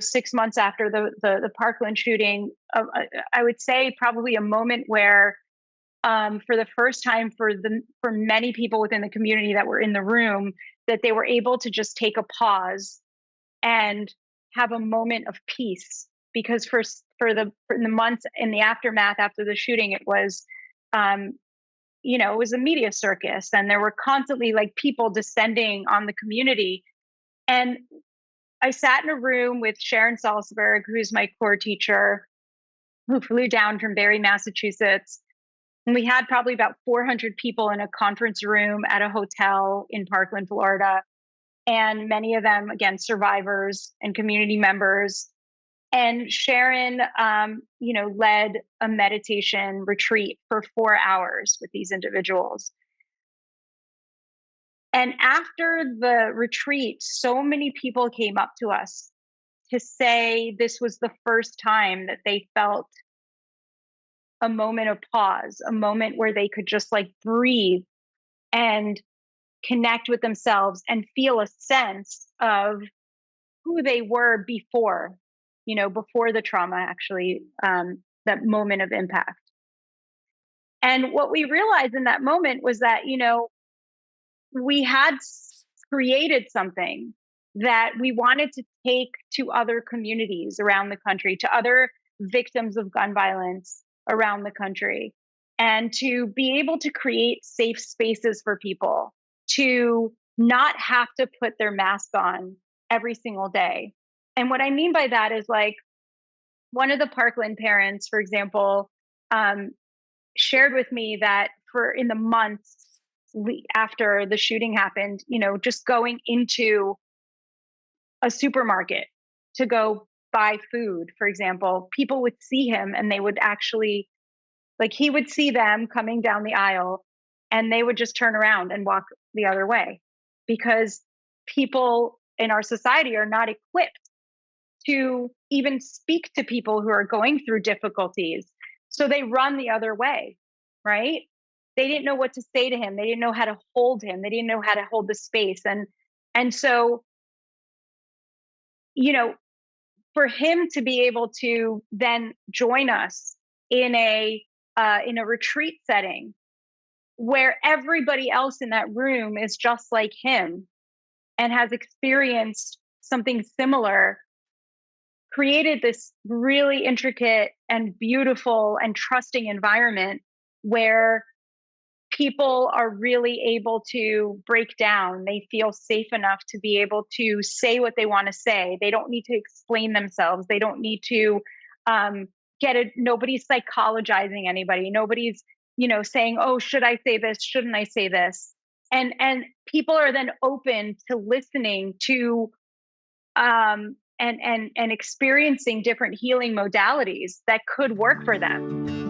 6 months after the Parkland shooting, I would say probably a moment where, for the first time for many people within the community that were in the room, that they were able to just take a pause and have a moment of peace. Because for the months in the aftermath after the shooting, it was, it was a media circus, and there were constantly like people descending on the community. And I sat in a room with Sharon Salzberg, who's my core teacher, who flew down from Barre, Massachusetts. And we had probably about 400 people in a conference room at a hotel in Parkland, Florida. And many of them, again, survivors and community members. And Sharon, led a meditation retreat for 4 hours with these individuals. And after the retreat, so many people came up to us to say this was the first time that they felt a moment of pause, a moment where they could just like breathe and connect with themselves and feel a sense of who they were before the trauma, actually, that moment of impact. And what we realized in that moment was that, we had created something that we wanted to take to other communities around the country, to other victims of gun violence around the country, and to be able to create safe spaces for people to not have to put their mask on every single day. And what I mean by that is, like, one of the Parkland parents, for example, shared with me that in the months after the shooting happened, just going into a supermarket to go buy food, for example, people would see him and they would actually, like, he would see them coming down the aisle and they would just turn around and walk the other way, because people in our society are not equipped to even speak to people who are going through difficulties. So they run the other way, right? They didn't know what to say to him. They didn't know how to hold him. They didn't know how to hold the space. And so, for him to be able to then join us in a retreat setting where everybody else in that room is just like him and has experienced something similar, created this really intricate and beautiful and trusting environment where people are really able to break down. They feel safe enough to be able to say what they want to say. They don't need to explain themselves. They don't need to nobody's psychologizing anybody. Nobody's, saying, oh, should I say this? Shouldn't I say this? And people are then open to listening to and experiencing different healing modalities that could work for them.